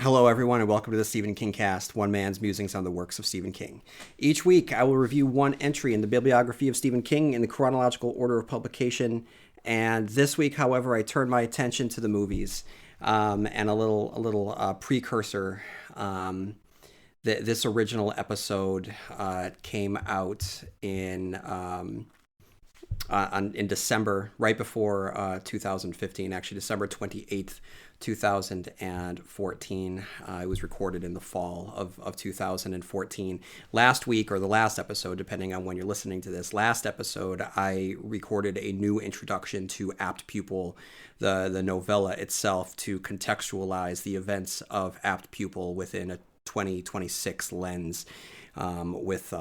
Hello, everyone, and welcome to the Stephen King Cast, one man's musings on the works of Stephen King. Each week, I will review one entry in the bibliography of Stephen King in the chronological order of publication. And this week, however, I turn my attention to the movies and a little precursor. This original episode came out in December, right before 2015, actually December 28th, 2014. It was recorded in the fall of 2014. Last week, or the last episode, depending on when you're listening to this, last episode, I recorded a new introduction to Apt Pupil, the novella itself, to contextualize the events of Apt Pupil within a 2026 lens, with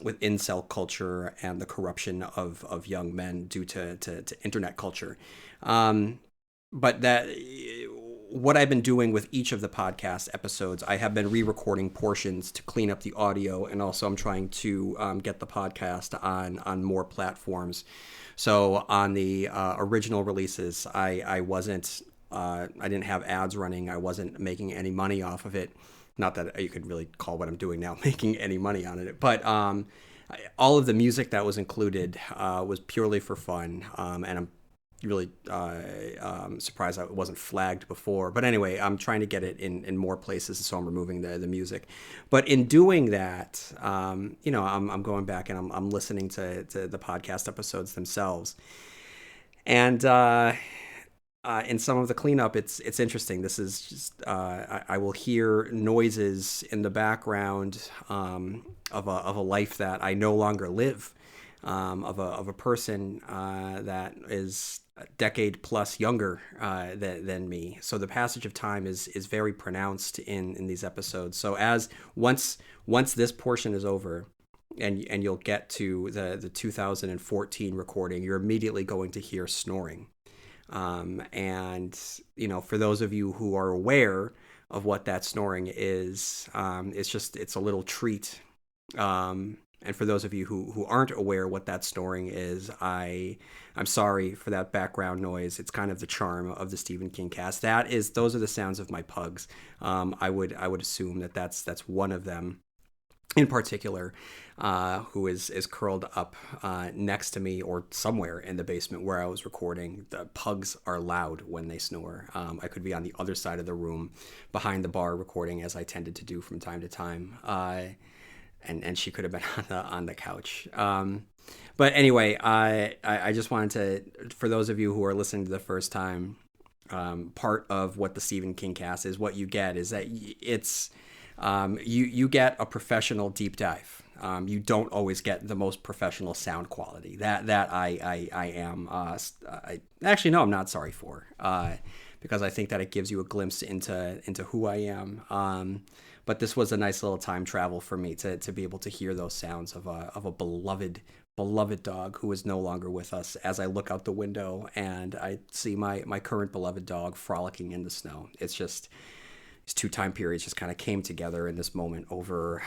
incel culture and the corruption of young men due to internet culture. But what I've been doing with each of the podcast episodes, I have been re-recording portions to clean up the audio, and also I'm trying to get the podcast on more platforms. So on the original releases, I didn't have ads running. I wasn't making any money off of it. Not that you could really call what I'm doing now making any money on it, but all of the music that was included was purely for fun, and I'm really surprised it wasn't flagged before. But anyway, I'm trying to get it in more places, so I'm removing the music. But in doing that, I'm going back and I'm listening to the podcast episodes themselves, and in some of the cleanup, it's interesting. This is just I will hear noises in the background of a life that I no longer live, of a person that is a decade plus younger than me. So the passage of time is very pronounced in these episodes. So once this portion is over, and you'll get to the 2014 recording, you're immediately going to hear snoring. And for those of you who are aware of what that snoring is, it's a little treat. And for those of you who aren't aware what that snoring is, I'm sorry for that background noise. It's kind of the charm of the Stephen King cast. Those are the sounds of my pugs. I would assume that's one of them in particular, who is curled up next to me or somewhere in the basement where I was recording. The pugs are loud when they snore. I could be on the other side of the room behind the bar recording, as I tended to do from time to time. And she could have been on the couch. But anyway, I just wanted to, for those of you who are listening to the first time, part of what the Stephen King cast is, what you get is that it's you get a professional deep dive. You don't always get the most professional sound quality. That I am. Actually, no, I'm not sorry for, because I think that it gives you a glimpse into who I am. But this was a nice little time travel for me to be able to hear those sounds of a beloved dog who is no longer with us, as I look out the window and I see my current beloved dog frolicking in the snow. It's just, these two time periods just kind of came together in this moment over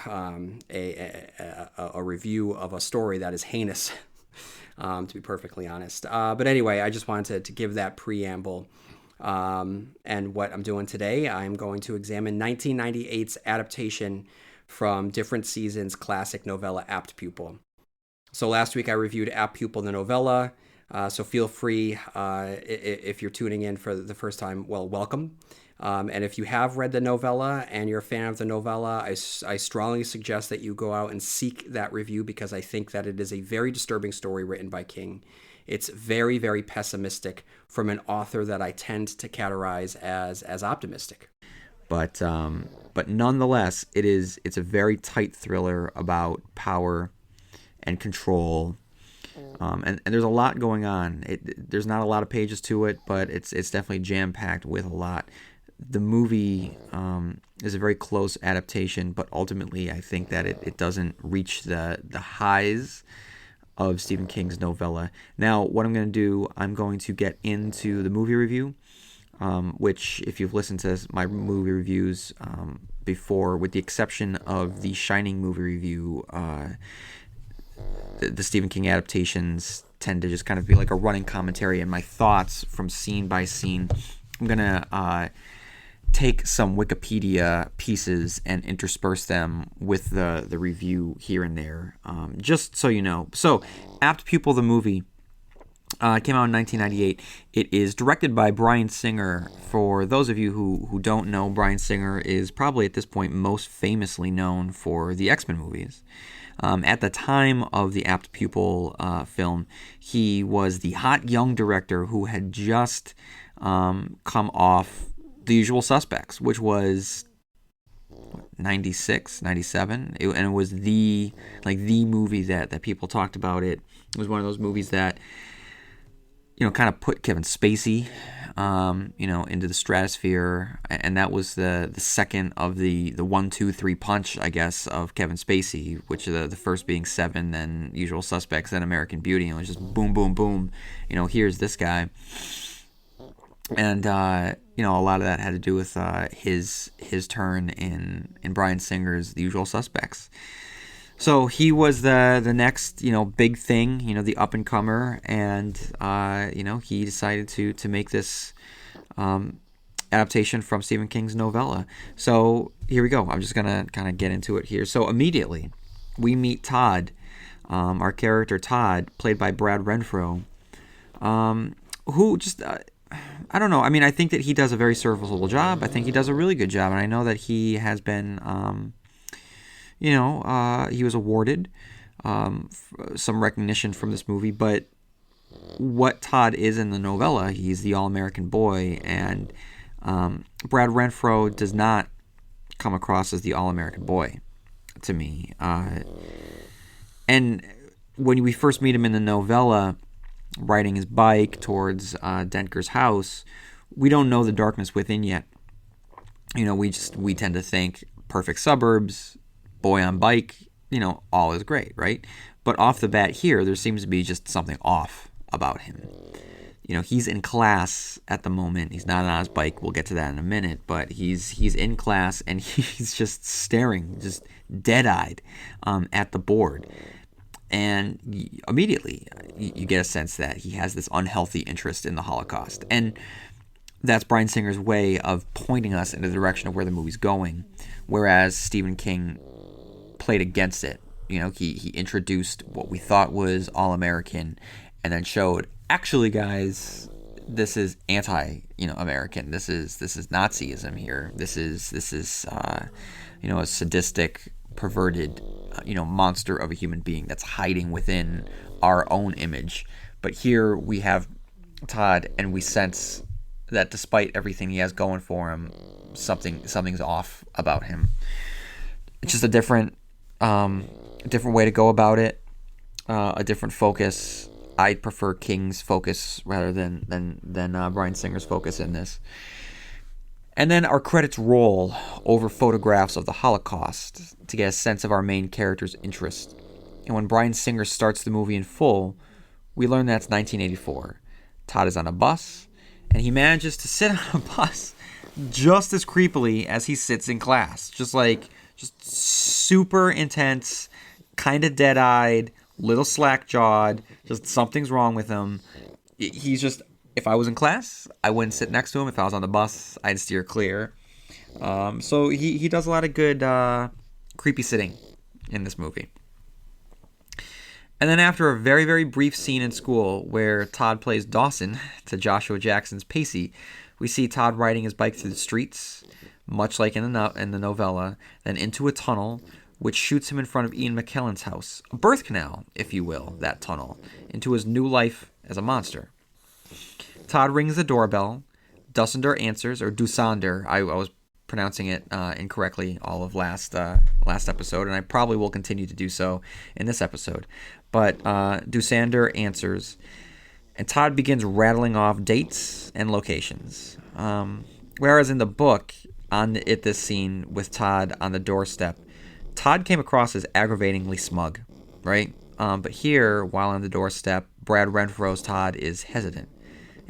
a review of a story that is heinous, to be perfectly honest. But anyway, I just wanted to give that preamble. And what I'm doing today, I'm going to examine 1998's adaptation from Different Seasons' classic novella, Apt Pupil. So last week I reviewed Apt Pupil, the novella. So feel free, if you're tuning in for the first time, well, welcome. And if you have read the novella and you're a fan of the novella, I strongly suggest that you go out and seek that review, because I think that it is a very disturbing story written by King. It's very, very pessimistic from an author that I tend to categorize as optimistic. But nonetheless, it's a very tight thriller about power and control. And there's a lot going on. There's not a lot of pages to it, but it's definitely jam-packed with a lot. The movie is a very close adaptation, but ultimately I think that it doesn't reach the highs of Stephen King's novella. Now, what I'm going to do, I'm going to get into the movie review, which, if you've listened to my movie reviews before, with the exception of the Shining movie review, the Stephen King adaptations tend to just kind of be like a running commentary and my thoughts from scene by scene. I'm going to take some Wikipedia pieces and intersperse them with the review here and there, just so you know. So, Apt Pupil, the movie, came out in 1998. It is directed by Bryan Singer. For those of you who don't know, Bryan Singer is probably at this point most famously known for the X-Men movies. At the time of the Apt Pupil film, he was the hot young director who had just come off The Usual Suspects, which was 96, 97, and it was the movie that people talked about. It was one of those movies that, you know, kind of put Kevin Spacey, into the stratosphere, and that was the second of the 1, 2, 3 punch, I guess, of Kevin Spacey, which the first being Seven, then Usual Suspects, then American Beauty, and it was just boom, boom, boom. Here's this guy. And a lot of that had to do with his turn in Bryan Singer's The Usual Suspects. So he was the next big thing, the up and comer, and he decided to make this adaptation from Stephen King's novella. So here we go. I'm just gonna kind of get into it here. So immediately we meet Todd, our character Todd, played by Brad Renfro, who just. I don't know. I mean, I think that he does a very serviceable job. I think he does a really good job. And I know that he has been, he was awarded some recognition from this movie. But what Todd is in the novella, he's the all-American boy. And Brad Renfro does not come across as the all-American boy to me. And when we first meet him in the novella, riding his bike towards Dentger's house, we don't know the darkness within yet. We tend to think perfect suburbs, boy on bike, all is great, right? But off the bat here, there seems to be just something off about him. He's in class at the moment. He's not on his bike. We'll get to that in a minute. But he's in class, and he's just staring, just dead-eyed at the board. And immediately, you get a sense that he has this unhealthy interest in the Holocaust. And that's Bryan Singer's way of pointing us in the direction of where the movie's going, whereas Stephen King played against it. He introduced what we thought was all-American and then showed, actually, guys, this is anti-American. This is Nazism here. This is a sadistic, perverted monster of a human being that's hiding within our own image. But here we have Todd, and we sense that despite everything he has going for him, something's off about him. It's just a different way to go about it, a different focus. I'd prefer King's focus rather than Bryan Singer's focus in this. And then our credits roll over photographs of the Holocaust to get a sense of our main character's interest. And when Bryan Singer starts the movie in full, we learn that it's 1984. Todd is on a bus, and he manages to sit on a bus just as creepily as he sits in class. Just super intense, kind of dead-eyed, little slack-jawed, just something's wrong with him. He's just... If I was in class, I wouldn't sit next to him. If I was on the bus, I'd steer clear. So he does a lot of good creepy sitting in this movie. And then after a very, very brief scene in school where Todd plays Dawson to Joshua Jackson's Pacey, we see Todd riding his bike through the streets, much like in the novella, then into a tunnel, which shoots him in front of Ian McKellen's house. A birth canal, if you will, that tunnel, into his new life as a monster. Todd rings the doorbell. Dussander answers, or Dusander. I was pronouncing it incorrectly all of last episode, and I probably will continue to do so in this episode. But Dusander answers, and Todd begins rattling off dates and locations. Whereas in the book, this scene with Todd on the doorstep, Todd came across as aggravatingly smug, right? But here, while on the doorstep, Brad Renfro's Todd is hesitant.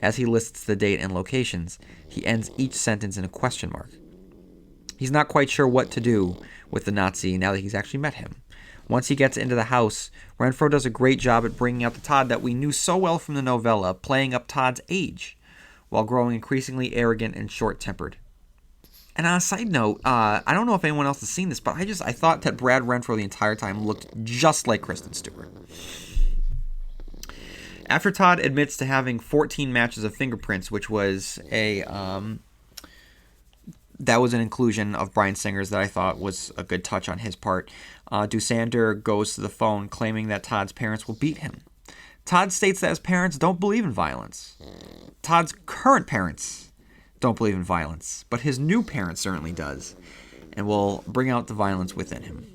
As he lists the date and locations, he ends each sentence in a question mark. He's not quite sure what to do with the Nazi now that he's actually met him. Once he gets into the house, Renfro does a great job at bringing out the Todd that we knew so well from the novella, playing up Todd's age, while growing increasingly arrogant and short-tempered. And on a side note, I don't know if anyone else has seen this, but I thought that Brad Renfro the entire time looked just like Kristen Stewart. After Todd admits to having 14 matches of fingerprints, which was that was an inclusion of Bryan Singer's that I thought was a good touch on his part. Dusander goes to the phone claiming that Todd's parents will beat him. Todd states that his parents don't believe in violence. Todd's current parents don't believe in violence, but his new parent certainly does, and will bring out the violence within him.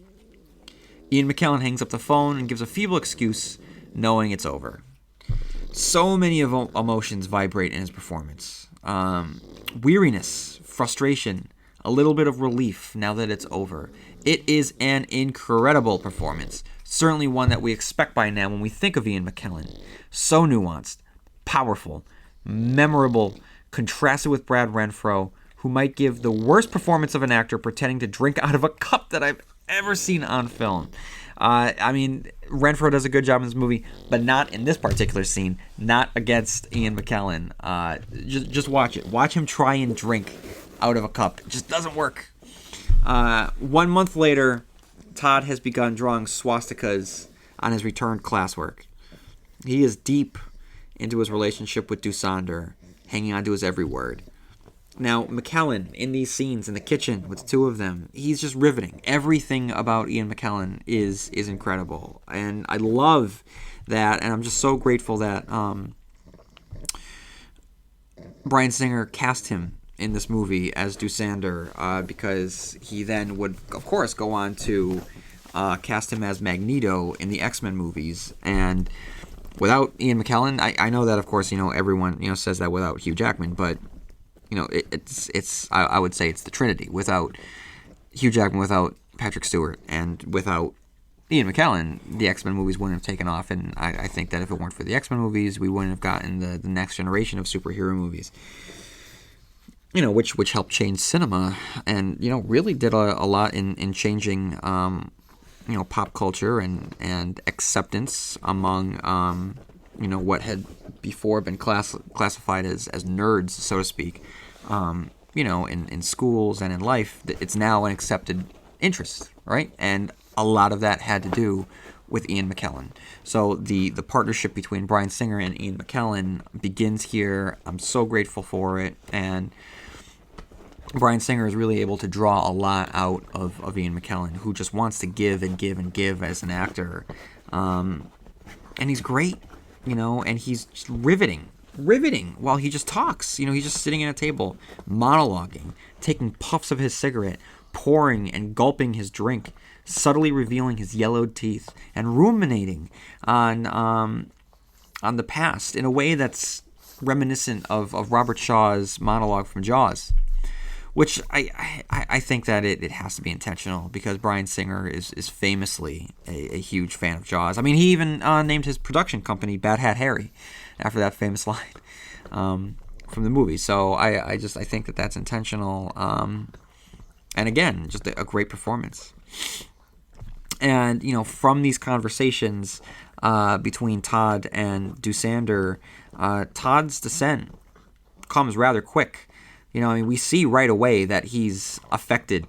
Ian McKellen hangs up the phone and gives a feeble excuse, knowing it's over. So many emotions vibrate in his performance. Weariness, frustration, a little bit of relief now that it's over. It is an incredible performance. Certainly one that we expect by now when we think of Ian McKellen. So nuanced, powerful, memorable, contrasted with Brad Renfro, who might give the worst performance of an actor pretending to drink out of a cup that I've ever seen on film. I mean, Renfro does a good job in this movie, but not in this particular scene, not against Ian McKellen. Just watch it. Watch him try and drink out of a cup. It just doesn't work. 1 month later, Todd has begun drawing swastikas on his returned classwork. He is deep into his relationship with Dusander, hanging on to his every word. Now, McKellen, in these scenes in the kitchen with the two of them, he's just riveting. Everything about Ian McKellen is incredible. And I love that, and I'm just so grateful that Bryan Singer cast him in this movie as Dusander, because he then would, of course, go on to cast him as Magneto in the X-Men movies. And without Ian McKellen, I know that, of course, everyone says that without Hugh Jackman, but it's I would say it's the Trinity. Without Hugh Jackman, without Patrick Stewart, and without Ian McKellen, the X-Men movies wouldn't have taken off. And I think that if it weren't for the X-Men movies, we wouldn't have gotten the next generation of superhero movies. Which helped change cinema, and really did a lot in changing pop culture and acceptance among what had before been classified as nerds, so to speak. In schools and in life, it's now an accepted interest, right? And a lot of that had to do with Ian McKellen. So the partnership between Bryan Singer and Ian McKellen begins here. I'm so grateful for it, and Bryan Singer is really able to draw a lot out of Ian McKellen, who just wants to give and give and give as an actor. And he's great, and he's just riveting while he just talks. He's just sitting at a table, monologuing, taking puffs of his cigarette, pouring and gulping his drink, subtly revealing his yellowed teeth, and ruminating on the past in a way that's reminiscent of Robert Shaw's monologue from Jaws. Which I think that it has to be intentional, because Bryan Singer is famously a huge fan of Jaws. I mean, he even named his production company Bad Hat Harry after that famous line from the movie. So I think that that's intentional. And again, just a great performance. And, from these conversations between Todd and Dusander, Todd's descent comes rather quick. We see right away that he's affected,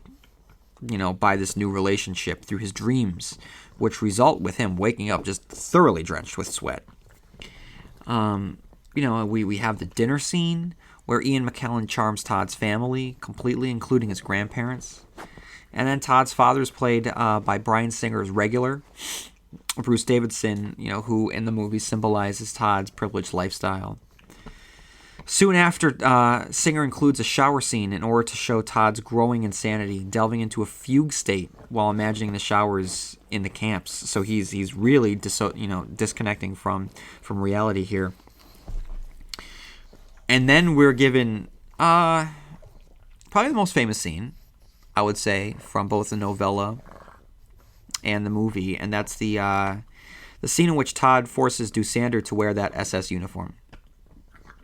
by this new relationship through his dreams, which result with him waking up just thoroughly drenched with sweat. We have the dinner scene where Ian McKellen charms Todd's family completely, including his grandparents. And then Todd's father is played by Bryan Singer's regular, Bruce Davidson, who in the movie symbolizes Todd's privileged lifestyle. Soon after, Singer includes a shower scene in order to show Todd's growing insanity, delving into a fugue state while imagining the showers in the camps. So he's really disconnecting from reality here. And then we're given probably the most famous scene, I would say, from both the novella and the movie, and that's the scene in which Todd forces Dusander to wear that SS uniform.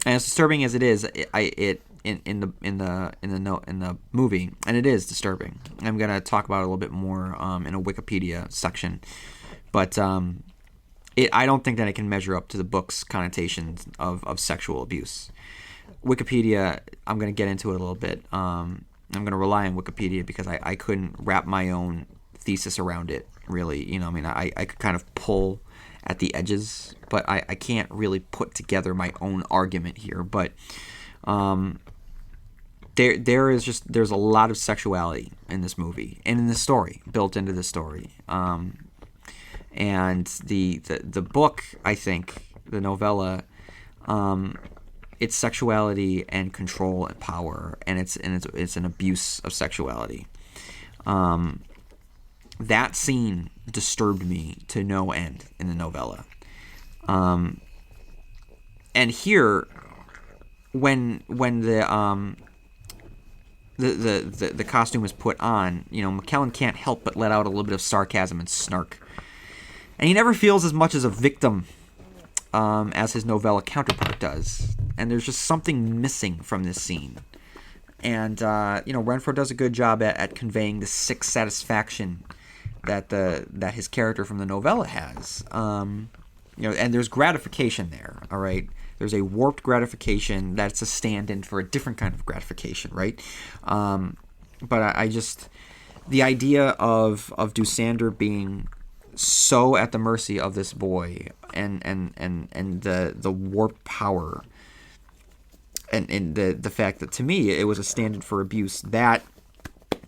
And as disturbing as it is, in the movie, and it is disturbing. I'm gonna talk about it a little bit more in a Wikipedia section, but I don't think that it can measure up to the book's connotations of sexual abuse. Wikipedia, I'm gonna get into it a little bit. I'm going to rely on Wikipedia because I couldn't wrap my own thesis around it, really. You know, I mean, I could kind of pull at the edges, but I can't really put together my own argument here. But there's a lot of sexuality in this movie and in the story, built into the story. And the book, I think, the novella, it's sexuality and control and power, and it's an abuse of sexuality. That scene disturbed me to no end in the novella. And here, when the costume is put on, you know, McKellen can't help but let out a little bit of sarcasm and snark. And he never feels as much as a victim as his novella counterpart does. And there's just something missing from this scene. And, Renfro does a good job at conveying the sick satisfaction that his character from the novella has. And there's gratification there, all right? There's a warped gratification that's a stand-in for a different kind of gratification, right? But I just... The idea of Doosander being so at the mercy of this boy and the warped power and the fact that, to me, it was a stand-in for abuse, that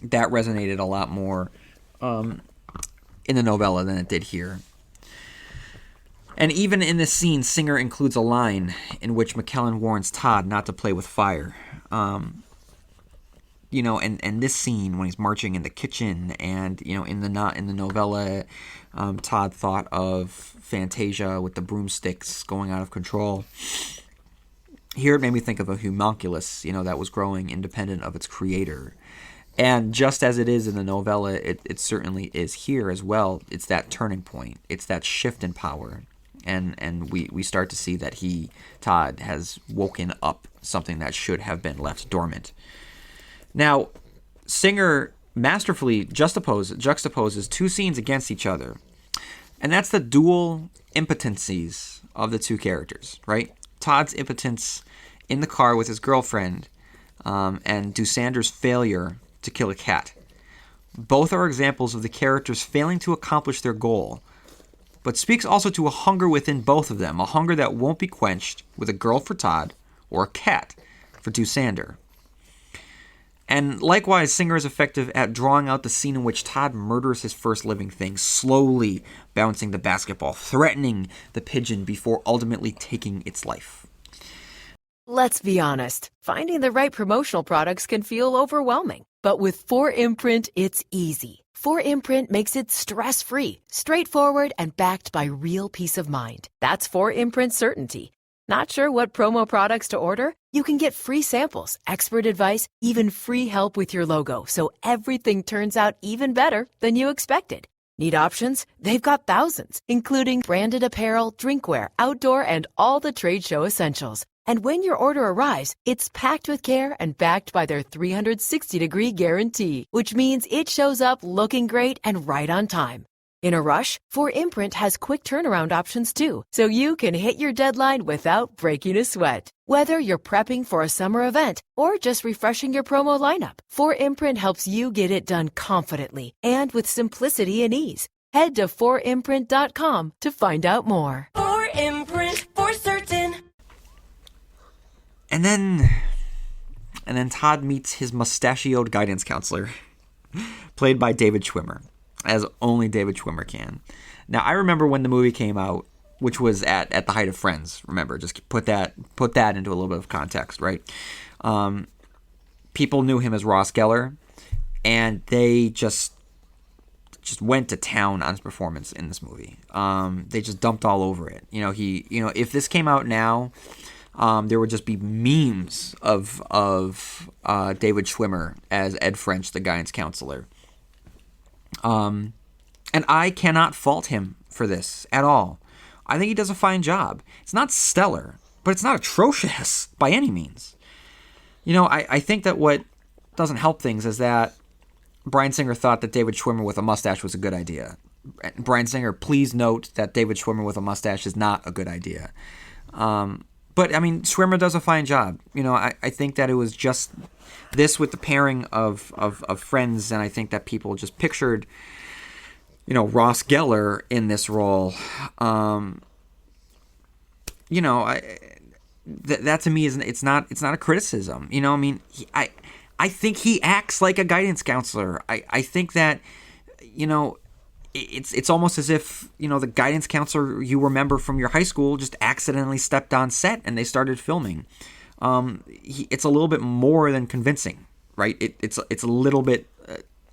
resonated a lot more in the novella than it did here. And even in this scene, Singer includes a line in which McKellen warns Todd not to play with fire. And this scene when he's marching in the kitchen, and in the novella, Todd thought of Fantasia with the broomsticks going out of control. Here it made me think of a homunculus, that was growing independent of its creator. And just as it is in the novella, it certainly is here as well. It's that turning point. It's that shift in power. And we start to see that Todd, has woken up something that should have been left dormant. Now, Singer masterfully juxtaposes two scenes against each other. And that's the dual impotencies of the two characters, right? Todd's impotence in the car with his girlfriend, and Doosander's failure to kill a cat. Both are examples of the characters failing to accomplish their goal, but speaks also to a hunger within both of them, a hunger that won't be quenched with a girl for Todd or a cat for Doosander. And likewise, Singer is effective at drawing out the scene in which Todd murders his first living thing, slowly bouncing the basketball, threatening the pigeon before ultimately taking its life. Let's be honest, finding the right promotional products can feel overwhelming. But with 4imprint, it's easy. 4imprint makes it stress-free, straightforward, and backed by real peace of mind. That's 4imprint certainty. Not sure what promo products to order? You can get free samples, expert advice, even free help with your logo, so everything turns out even better than you expected. Need options? They've got thousands, including branded apparel, drinkware, outdoor, and all the trade show essentials. And when your order arrives, it's packed with care and backed by their 360-degree guarantee, which means it shows up looking great and right on time. In a rush, 4imprint has quick turnaround options too, so you can hit your deadline without breaking a sweat. Whether you're prepping for a summer event or just refreshing your promo lineup, 4imprint helps you get it done confidently and with simplicity and ease. Head to 4imprint.com to find out more. 4imprint, for certain. And then Todd meets his mustachioed guidance counselor, played by David Schwimmer, as only David Schwimmer can. Now, I remember when the movie came out, which was at the height of Friends. Remember, just put that into a little bit of context, right? People knew him as Ross Geller, and they just went to town on his performance in this movie. They just dumped all over it. If this came out now, there would just be memes of David Schwimmer as Ed French, the guidance counselor. And I cannot fault him for this at all. I think he does a fine job. It's not stellar, but it's not atrocious by any means. I think that what doesn't help things is that Bryan Singer thought that David Schwimmer with a mustache was a good idea. Bryan Singer, please note that David Schwimmer with a mustache is not a good idea. But, Schwimmer does a fine job. I think that it was just this with the pairing of friends, and I think that people just pictured, Ross Geller in this role. That to me it's not a criticism. I think he acts like a guidance counselor. I think that, it's almost as if, the guidance counselor you remember from your high school just accidentally stepped on set and they started filming. It's a little bit more than convincing, right? It's a little bit,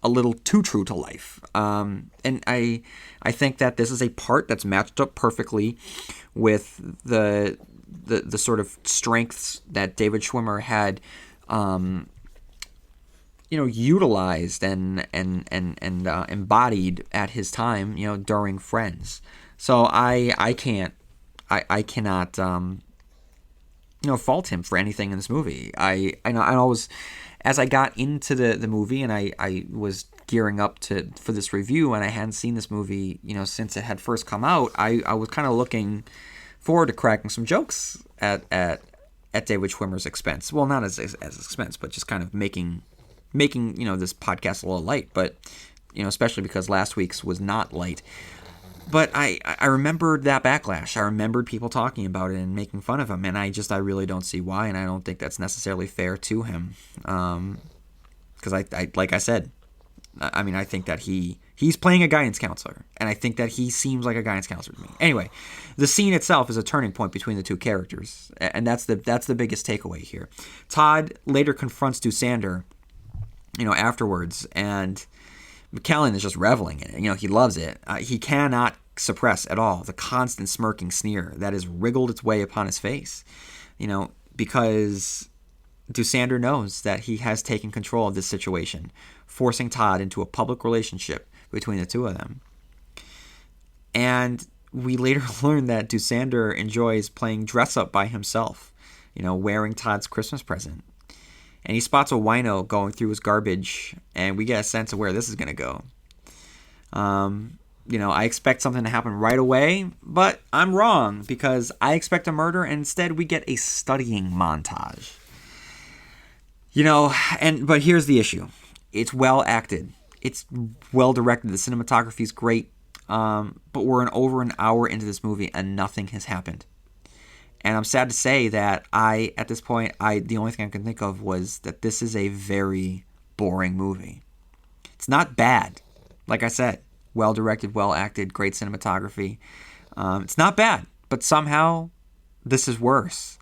a little too true to life. And I think that this is a part that's matched up perfectly with the sort of strengths that David Schwimmer had, utilized and embodied at his time, during Friends. So I cannot fault him for anything in this movie. I always, as I got into the movie and I was gearing up for this review, and I hadn't seen this movie, since it had first come out, I was kind of looking forward to cracking some jokes at David Schwimmer's expense. Well, not as expense, but just kind of making this podcast a little light, but especially because last week's was not light. But I remembered that backlash. I remembered people talking about it and making fun of him, and I really don't see why, and I don't think that's necessarily fair to him. Because I like I said, I think that he's playing a guidance counselor, and I think that he seems like a guidance counselor to me. Anyway, the scene itself is a turning point between the two characters, and that's the biggest takeaway here. Todd later confronts Doosander, afterwards, and McKellen is just reveling in it. He loves it. He cannot suppress at all the constant smirking sneer that has wriggled its way upon his face, because Doosander knows that he has taken control of this situation, forcing Todd into a public relationship between the two of them. And we later learn that Doosander enjoys playing dress-up by himself, wearing Todd's Christmas present. And he spots a wino going through his garbage, and we get a sense of where this is going to go. I expect something to happen right away, but I'm wrong, because I expect a murder, and instead we get a studying montage. But here's the issue. It's well acted. It's well directed. The cinematography is great. But we're over an hour into this movie, and nothing has happened. And I'm sad to say that at this point, the only thing I can think of was that this is a very boring movie. It's not bad. Like I said, well directed, well acted, great cinematography. It's not bad, but somehow this is worse.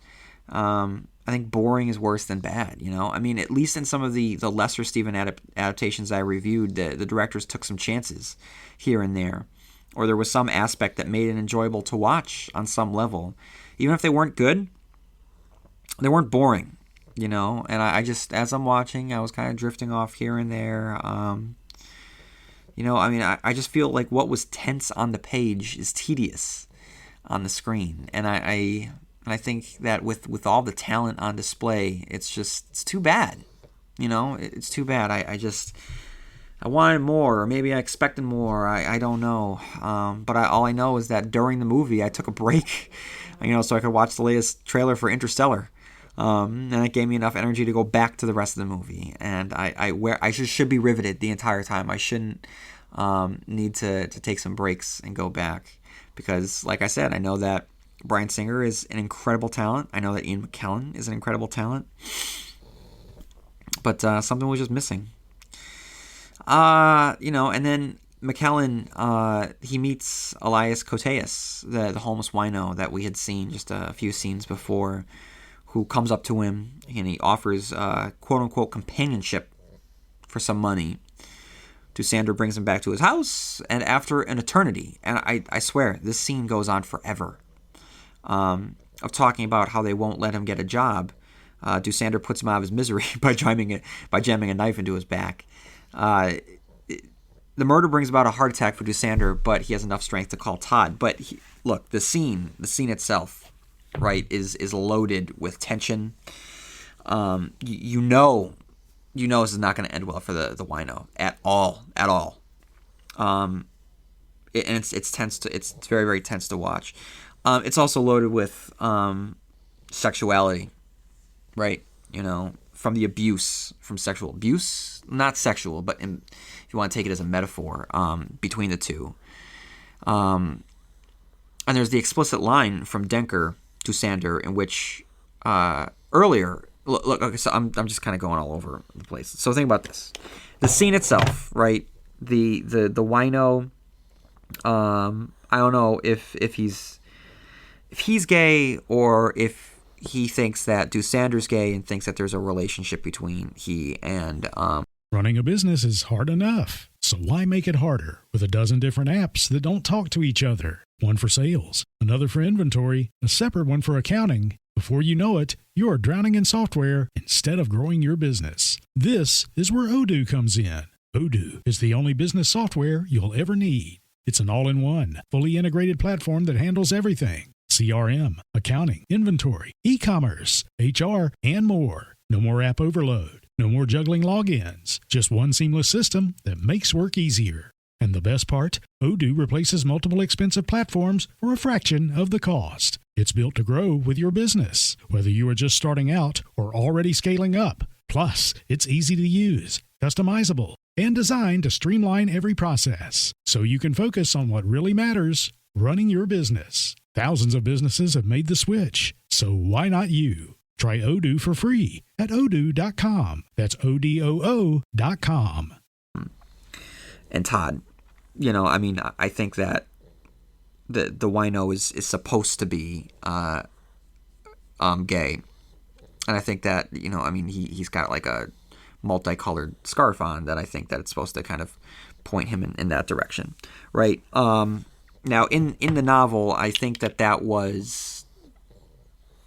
I think boring is worse than bad, at least in some of the lesser Stephen adaptations I reviewed, the directors took some chances here and there. Or there was some aspect that made it enjoyable to watch on some level. Even if they weren't good, they weren't boring, And I just, as I'm watching, I was kind of drifting off here and there. I just feel like what was tense on the page is tedious on the screen. And I think that with all the talent on display, it's too bad. It's too bad. I wanted more, or maybe I expected more. I don't know. But all I know is that during the movie, I took a break, so I could watch the latest trailer for Interstellar. And it gave me enough energy to go back to the rest of the movie. And I should be riveted the entire time. I shouldn't need to take some breaks and go back. Because, like I said, I know that Bryan Singer is an incredible talent. I know that Ian McKellen is an incredible talent. But something was just missing. And then McKellen, he meets Elias Koteas, the homeless wino that we had seen just a few scenes before, who comes up to him and he offers quote-unquote companionship for some money. Doosander brings him back to his house, and after an eternity, and I swear, this scene goes on forever, of talking about how they won't let him get a job, Doosander puts him out of his misery by jamming a knife into his back. The murder brings about a heart attack for Doosander, but he has enough strength to call Todd. But look, the scene itself, right, is loaded with tension. You know this is not going to end well for the wino at all. And it's tense. It's very, very tense to watch. It's also loaded with sexuality, right? from the abuse, from sexual abuse, not sexual, but if you want to take it as a metaphor, between the two. And there's the explicit line from Denker to Sander in which earlier, look, okay, so I'm just kind of going all over the place. So think about this. The scene itself, right? The wino, I don't know if he's gay or if he thinks that Dusander's gay and thinks that there's a relationship between he and Running a business is hard enough, so why make it harder with a dozen different apps that don't talk to each other? One for sales, another for inventory, a separate one for accounting. Before you know it, you're drowning in software instead of growing your business. This is where Odoo comes in. Odoo is the only business software you'll ever need. It's an all-in-one, fully integrated platform that handles everything. CRM, accounting, inventory, e-commerce, HR, and more. No more app overload. No more juggling logins. Just one seamless system that makes work easier. And the best part, Odoo replaces multiple expensive platforms for a fraction of the cost. It's built to grow with your business, whether you are just starting out or already scaling up. Plus, it's easy to use, customizable, and designed to streamline every process, so you can focus on what really matters, running your business. Thousands of businesses have made the switch, so why not you? Try Odoo for free at odoo.com. That's ODOO.com. And Todd, I think that the wino is supposed to be gay, and I think that he's got like a multicolored scarf on that I think that it's supposed to kind of point him in that direction, right? Now in the novel, I think that was.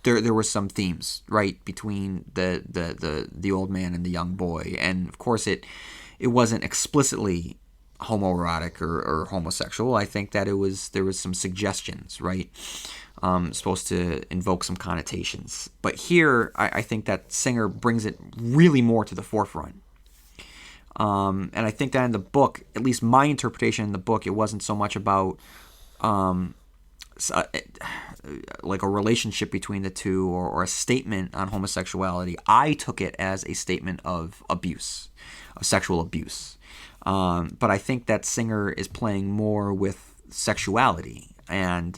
There were some themes, right, between the old man and the young boy, and of course it wasn't explicitly homoerotic or homosexual. I think that there was some suggestions, right, supposed to invoke some connotations. But here, I think that Singer brings it really more to the forefront. And I think that in the book, at least my interpretation in the book, it wasn't so much about like a relationship between the two or a statement on homosexuality. I took it as a statement of abuse, of sexual abuse. But I think that Singer is playing more with sexuality and,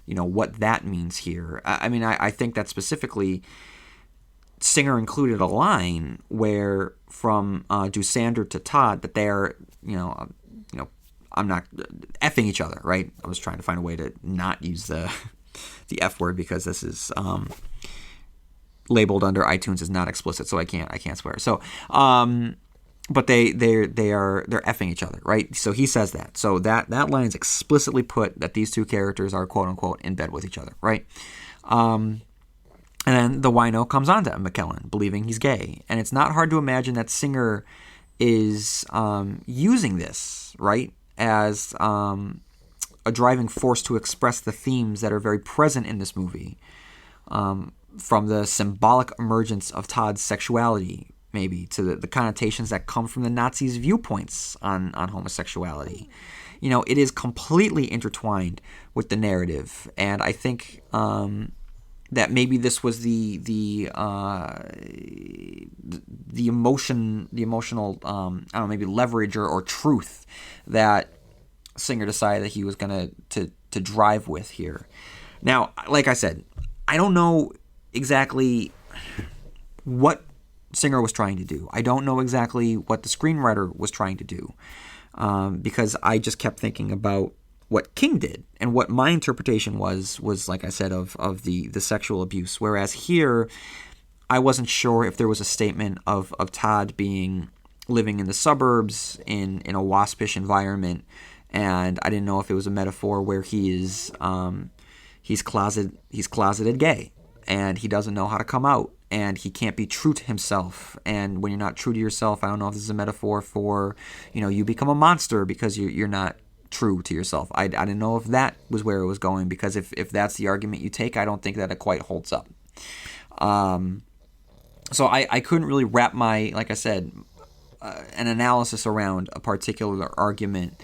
what that means here. I think that specifically Singer included a line where from Dusander to Todd that they're, I'm not effing each other, right? I was trying to find a way to not use the F word because this is labeled under iTunes as not explicit, so I can't swear. So, but they're effing each other, right? So he says that. So that line is explicitly put that these two characters are quote unquote in bed with each other, right? And then the wino comes on to McKellen, believing he's gay, and it's not hard to imagine that Singer is using this, right, as a driving force to express the themes that are very present in this movie, from the symbolic emergence of Todd's sexuality, maybe, to the connotations that come from the Nazis' viewpoints on homosexuality. It is completely intertwined with the narrative, and I think that maybe this was the emotional I don't know, maybe leverage or truth that Singer decided that he was going to drive with here. Now, like I said, I don't know exactly what Singer was trying to do. I don't know exactly what the screenwriter was trying to do, because I just kept thinking about what King did, and what my interpretation was like I said, of the sexual abuse. Whereas here, I wasn't sure if there was a statement of Todd living in the suburbs in a waspish environment, and I didn't know if it was a metaphor where he's closeted gay, and he doesn't know how to come out, and he can't be true to himself. And when you're not true to yourself, I don't know if this is a metaphor for, you become a monster because you're not true to yourself. I didn't know if that was where it was going, because if that's the argument you take, I don't think that it quite holds up. So I couldn't really wrap my, like I said, an analysis around a particular argument.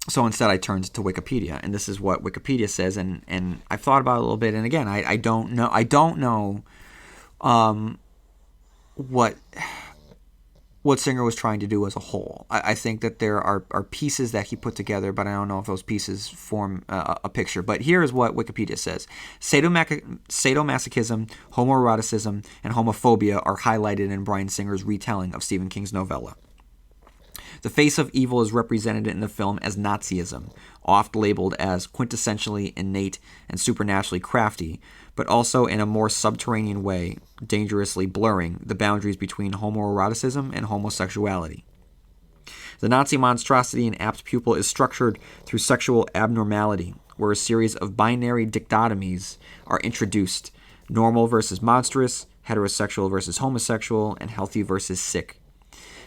So instead I turned to Wikipedia, and this is what Wikipedia says, and I've thought about it a little bit, and again, I don't know what Singer was trying to do as a whole. I think that there are pieces that he put together, but I don't know if those pieces form a picture. But here is what Wikipedia says. Sadomasochism, homoeroticism, and homophobia are highlighted in Bryan Singer's retelling of Stephen King's novella. The face of evil is represented in the film as Nazism, oft labeled as quintessentially innate and supernaturally crafty, but also in a more subterranean way, dangerously blurring the boundaries between homoeroticism and homosexuality. The Nazi monstrosity in Apt Pupil is structured through sexual abnormality, where a series of binary dichotomies are introduced: normal versus monstrous, heterosexual versus homosexual, and healthy versus sick.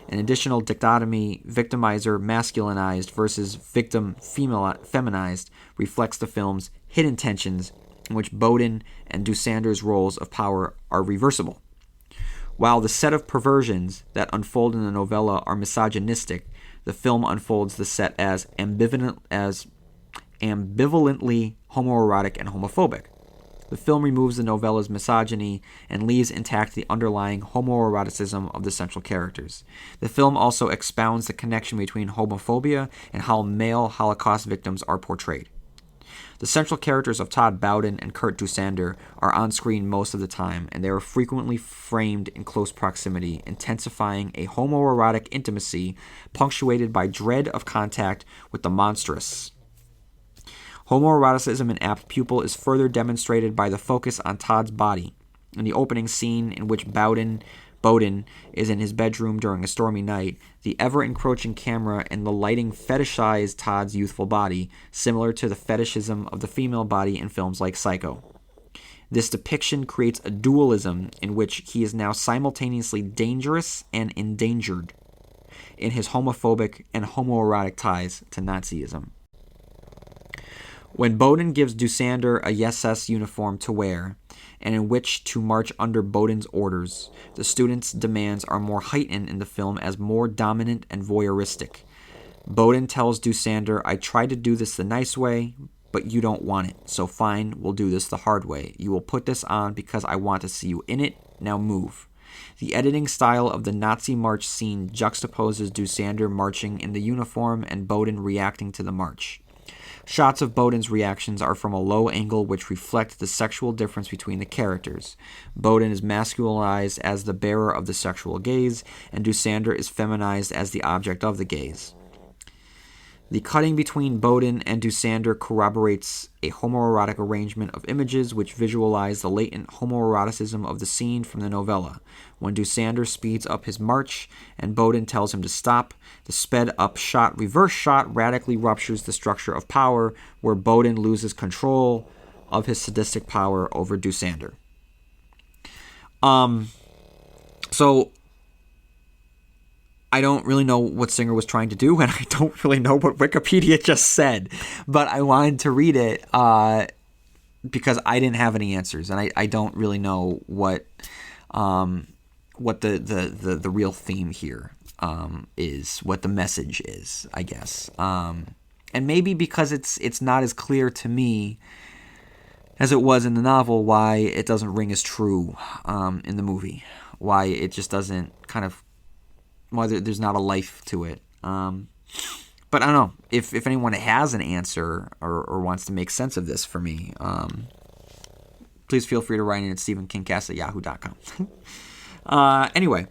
An additional dichotomy, victimizer masculinized versus victim feminized, reflects the film's hidden tensions in which Bowden and Dusander's roles of power are reversible. While the set of perversions that unfold in the novella are misogynistic, the film unfolds the set as ambivalently homoerotic and homophobic. The film removes the novella's misogyny and leaves intact the underlying homoeroticism of the central characters. The film also expounds the connection between homophobia and how male Holocaust victims are portrayed. The central characters of Todd Bowden and Kurt Dusander are on screen most of the time, and they are frequently framed in close proximity, intensifying a homoerotic intimacy punctuated by dread of contact with the monstrous. Homoeroticism in Apt Pupil is further demonstrated by the focus on Todd's body. In the opening scene, in which Bowden is in his bedroom during a stormy night, the ever-encroaching camera and the lighting fetishize Todd's youthful body, similar to the fetishism of the female body in films like Psycho. This depiction creates a dualism in which he is now simultaneously dangerous and endangered in his homophobic and homoerotic ties to Nazism. When Bowden gives Dusander a SS uniform to wear, and in which to march under Bowden's orders, the students' demands are more heightened in the film as more dominant and voyeuristic. Bowden tells Dusander, "I tried to do this the nice way, but you don't want it, so fine, we'll do this the hard way. You will put this on because I want to see you in it, now move." The editing style of the Nazi march scene juxtaposes Dusander marching in the uniform and Bowden reacting to the march. Shots of Bowden's reactions are from a low angle which reflect the sexual difference between the characters. Bowden is masculinized as the bearer of the sexual gaze, and Dusander is feminized as the object of the gaze. The cutting between Bowden and Dusander corroborates a homoerotic arrangement of images which visualize the latent homoeroticism of the scene from the novella. When Dusander speeds up his march and Bowden tells him to stop, the sped-up reverse shot radically ruptures the structure of power, where Bowden loses control of his sadistic power over Dusander. So I don't really know what Singer was trying to do, and I don't really know what Wikipedia just said, but I wanted to read it because I didn't have any answers, and I don't really know what the real theme here is, what the message is, I guess. And maybe because it's not as clear to me as it was in the novel, why it doesn't ring as true in the movie, why it just doesn't kind of, why there's not a life to it. But I don't know, if anyone has an answer or wants to make sense of this for me, please feel free to write in at stephenkingcast@yahoo.com. Anyway,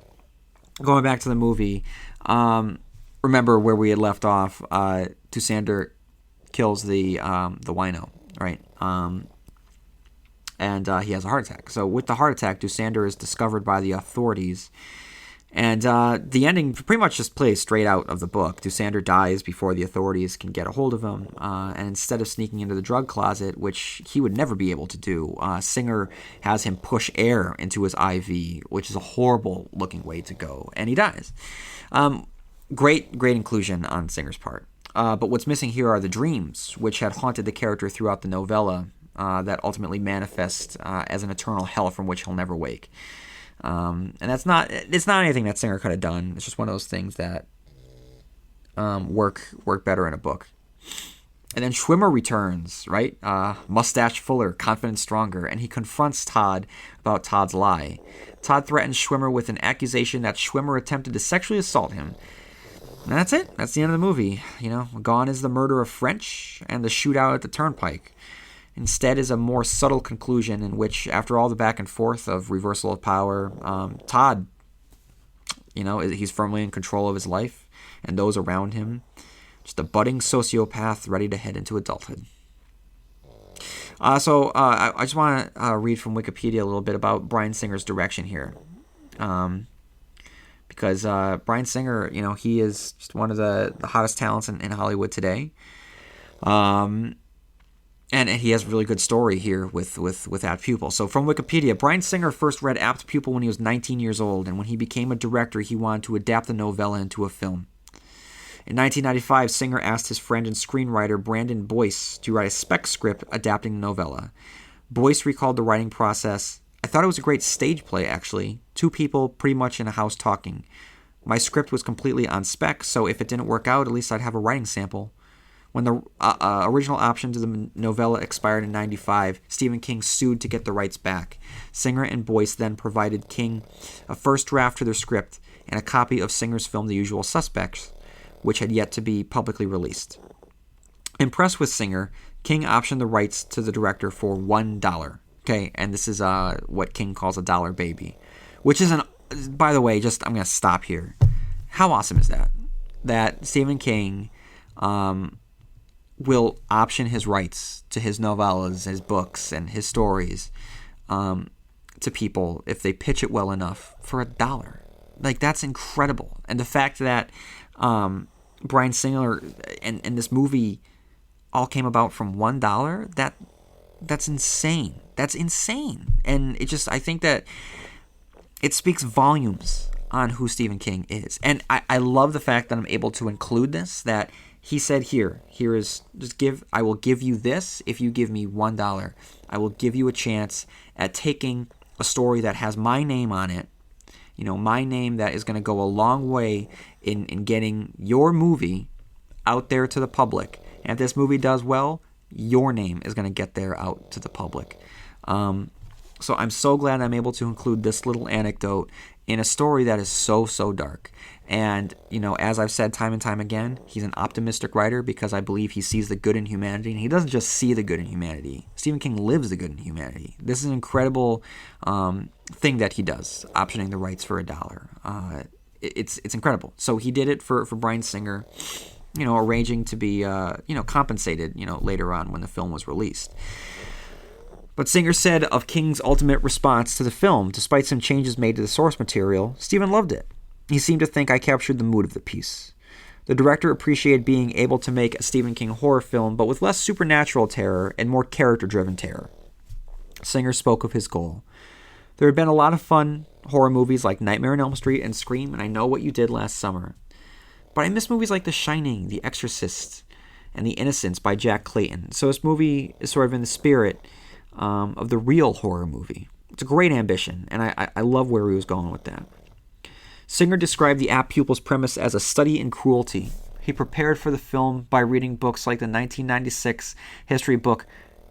going back to the movie, remember where we had left off. Dusander kills the wino, right? And he has a heart attack. So with the heart attack, Dusander is discovered by the authorities. And the ending pretty much just plays straight out of the book. Dusander dies before the authorities can get a hold of him. And instead of sneaking into the drug closet, which he would never be able to do, Singer has him push air into his IV, which is a horrible looking way to go. And he dies. Great inclusion on Singer's part. But what's missing here are the dreams, which had haunted the character throughout the novella, that ultimately manifest as an eternal hell from which he'll never wake. And it's not anything that Singer could have done. It's just one of those things that work better in a book. And then Schwimmer returns, right? Mustache fuller, confident stronger, and he confronts Todd about Todd's lie. Todd threatens Schwimmer with an accusation that Schwimmer attempted to sexually assault him. And that's it. That's the end of the movie. Gone is the murder of French and the shootout at the Turnpike. Instead is a more subtle conclusion in which, after all the back and forth of reversal of power, Todd, he's firmly in control of his life and those around him. Just a budding sociopath ready to head into adulthood. So I just want to read from Wikipedia a little bit about Bryan Singer's direction here. Because Bryan Singer, he is just one of the hottest talents in Hollywood today. And he has a really good story here with Apt Pupil. So from Wikipedia, Bryan Singer first read Apt Pupil when he was 19 years old, and when he became a director, he wanted to adapt the novella into a film. In 1995, Singer asked his friend and screenwriter Brandon Boyce to write a spec script adapting the novella. Boyce recalled the writing process. "I thought it was a great stage play, actually. 2 people pretty much in a house talking. My script was completely on spec, so if it didn't work out, at least I'd have a writing sample." When the original option to the novella expired in 1995, Stephen King sued to get the rights back. Singer and Boyce then provided King a first draft to their script and a copy of Singer's film The Usual Suspects, which had yet to be publicly released. Impressed with Singer, King optioned the rights to the director for $1. Okay, and this is what King calls a dollar baby, which is by the way, I'm going to stop here. How awesome is that? That Stephen King will option his rights to his novellas, his books, and his stories to people if they pitch it well enough for $1. Like, that's incredible. And the fact that Bryan Singer and this movie all came about from $1, that's insane. That's insane. And I think that it speaks volumes on who Stephen King is. And I love the fact that I'm able to include this, that he said here is, I will give you this if you give me $1. I will give you a chance at taking a story that has my name on it, my name that is going to go a long way in getting your movie out there to the public. And if this movie does well, your name is going to get there out to the public. So I'm so glad I'm able to include this little anecdote in a story that is so, so dark. And, as I've said time and time again, he's an optimistic writer because I believe he sees the good in humanity. And he doesn't just see the good in humanity. Stephen King lives the good in humanity. This is an incredible thing that he does, optioning the rights for $1. It's incredible. So he did it for Bryan Singer, arranging to be, compensated, later on when the film was released. But Singer said of King's ultimate response to the film, despite some changes made to the source material, Stephen loved it. He seemed to think I captured the mood of the piece. The director appreciated being able to make a Stephen King horror film, but with less supernatural terror and more character-driven terror. Singer spoke of his goal. There had been a lot of fun horror movies like Nightmare on Elm Street and Scream, and I Know What You Did Last Summer. But I miss movies like The Shining, The Exorcist, and The Innocents by Jack Clayton. So this movie is sort of in the spirit of the real horror movie. It's a great ambition, and I love where he was going with that. Singer described the Apt Pupil's premise as a study in cruelty. He prepared for the film by reading books like the 1996 history book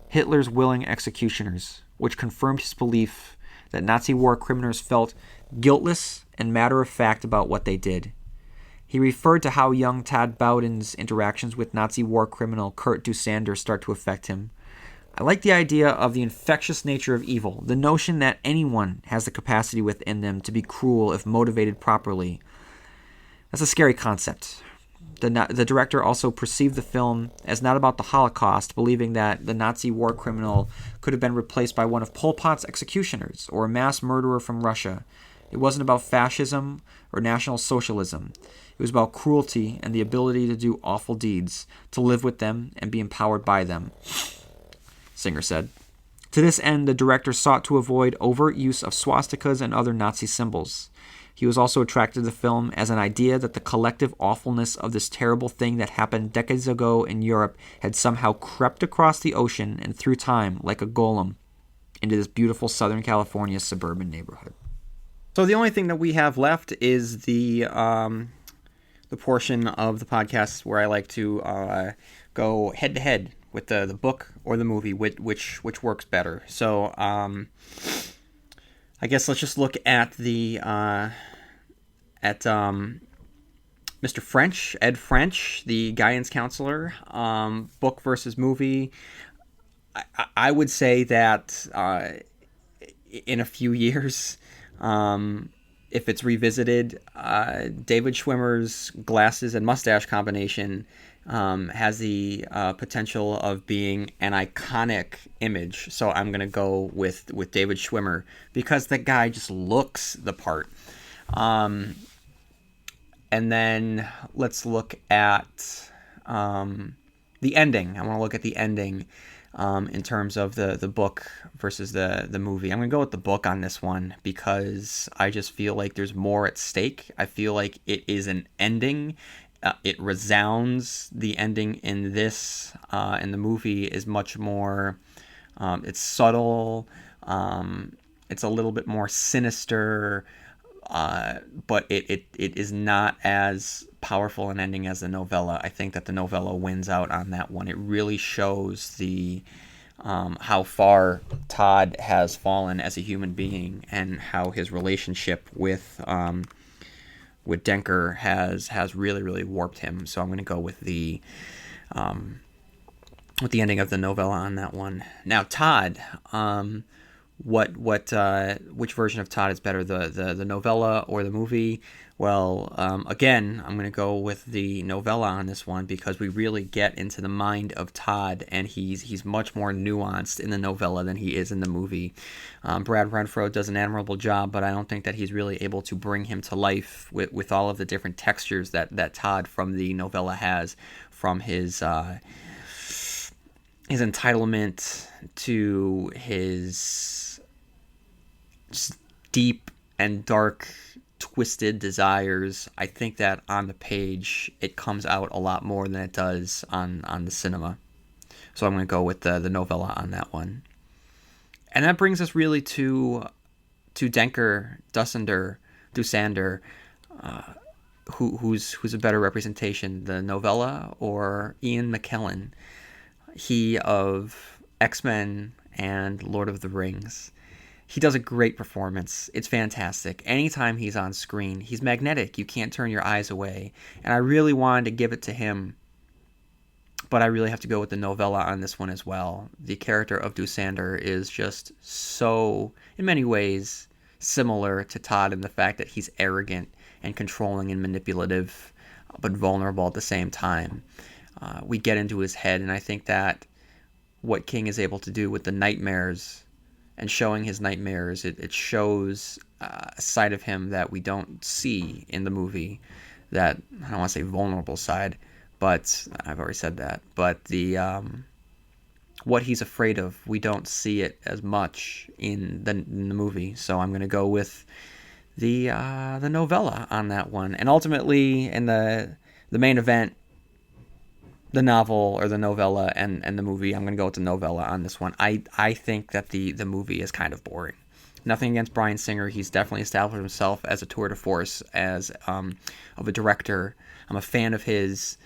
Hitler's Willing Executioners, which confirmed his belief that Nazi war criminals felt guiltless and matter-of-fact about what they did. He referred to how young Todd Bowden's interactions with Nazi war criminal Kurt Dusander start to affect him. I like the idea of the infectious nature of evil, the notion that anyone has the capacity within them to be cruel if motivated properly. That's a scary concept. The director also perceived the film as not about the Holocaust, believing that the Nazi war criminal could have been replaced by one of Pol Pot's executioners or a mass murderer from Russia. It wasn't about fascism or National Socialism. It was about cruelty and the ability to do awful deeds, to live with them and be empowered by them, Singer said. To this end, the director sought to avoid overt use of swastikas and other Nazi symbols. He was also attracted to the film as an idea that the collective awfulness of this terrible thing that happened decades ago in Europe had somehow crept across the ocean and through time like a golem into this beautiful Southern California suburban neighborhood. So the only thing that we have left is the portion of the podcast where I like to go head to head with the book or the movie, which works better. So I guess let's just look at the Mr. French, Ed French, the guidance counselor, book versus movie. I would say that in a few years, if it's revisited, David Schwimmer's glasses and mustache combination has the potential of being an iconic image. So I'm going to go with David Schwimmer because that guy just looks the part. And then let's look at the ending. I want to look at the ending in terms of the book versus the movie. I'm going to go with the book on this one because I just feel like there's more at stake. I feel like it is an ending. It resounds. The ending in this, in the movie, is much more, it's subtle. It's a little bit more sinister. But it is not as powerful an ending as the novella. I think that the novella wins out on that one. It really shows the how far Todd has fallen as a human being and how his relationship with Denker has really, really warped him. So I'm going to go with the ending of the novella on that one. Now, Todd, which version of Todd is better, the novella or the movie? Well, again, I'm going to go with the novella on this one because we really get into the mind of Todd, and he's much more nuanced in the novella than he is in the movie. Brad Renfro does an admirable job, but I don't think that he's really able to bring him to life with all of the different textures that Todd from the novella has, from his entitlement to his deep and dark, twisted desires. I think that on the page it comes out a lot more than it does on the cinema. So I'm going to go with the novella on that one. And that brings us really to Denker, Dusander, who's a better representation, the novella or Ian McKellen, he of X-Men and Lord of the Rings. He does a great performance. It's fantastic. Anytime he's on screen, he's magnetic. You can't turn your eyes away. And I really wanted to give it to him, but I really have to go with the novella on this one as well. The character of Dusander is just so, in many ways, similar to Todd in the fact that he's arrogant and controlling and manipulative, but vulnerable at the same time. We get into his head, and I think that what King is able to do with the nightmares and showing his nightmares, it shows a side of him that we don't see in the movie. That, I don't want to say vulnerable side, but I've already said that. But the what he's afraid of, we don't see it as much in the movie. So I'm going to go with the novella on that one. And ultimately, in the main event, the novel or the novella and the movie, I'm going to go with the novella on this one. I think that the movie is kind of boring. Nothing against Bryan Singer. He's definitely established himself as a tour de force, as of a director. I'm a fan of his,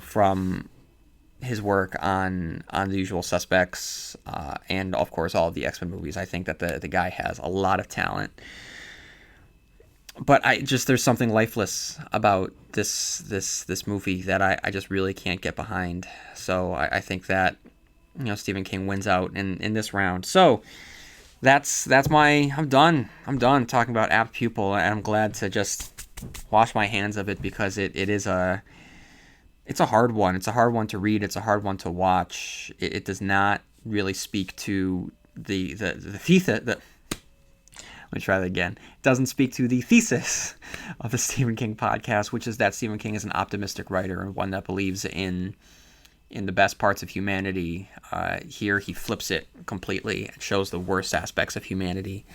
from his work on The Usual Suspects and, of course, all of the X-Men movies. I think that the guy has a lot of talent. But there's something lifeless about this movie that I just really can't get behind. So I think that Stephen King wins out in this round. So that's I'm done talking about Apt Pupil, and I'm glad to just wash my hands of it because it's a hard one. It's a hard one to read. It's a hard one to watch. It does not really speak to the thesis. Let me try that again. It doesn't speak to the thesis of the Stephen King podcast, which is that Stephen King is an optimistic writer and one that believes in the best parts of humanity. Here he flips it completely and shows the worst aspects of humanity.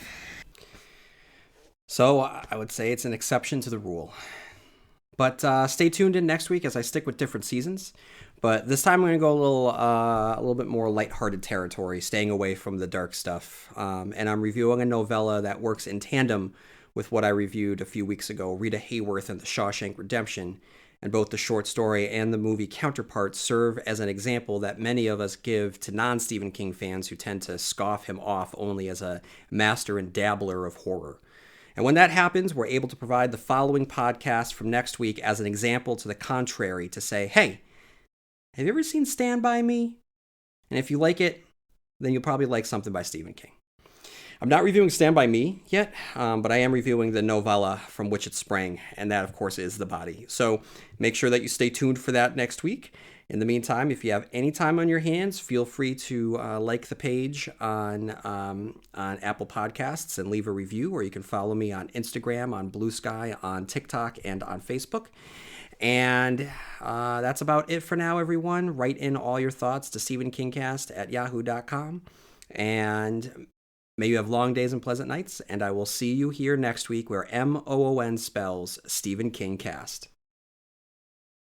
So I would say it's an exception to the rule. But stay tuned in next week as I stick with different seasons. But this time I'm going to go a little bit more lighthearted territory, staying away from the dark stuff. And I'm reviewing a novella that works in tandem with what I reviewed a few weeks ago, Rita Hayworth and the Shawshank Redemption. And both the short story and the movie counterpart serve as an example that many of us give to non-Stephen King fans who tend to scoff him off only as a master and dabbler of horror. And when that happens, we're able to provide the following podcast from next week as an example to the contrary, to say, hey, have you ever seen Stand By Me? And if you like it, then you'll probably like something by Stephen King. I'm not reviewing Stand By Me yet, but I am reviewing the novella from which it sprang, and that, of course, is The Body. So make sure that you stay tuned for that next week. In the meantime, if you have any time on your hands, feel free to like the page on Apple Podcasts and leave a review, or you can follow me on Instagram, on Blue Sky, on TikTok, and on Facebook. And that's about it for now, everyone. Write in all your thoughts to stephenkingcast@yahoo.com. And may you have long days and pleasant nights, and I will see you here next week where MOON spells Stephen King Cast.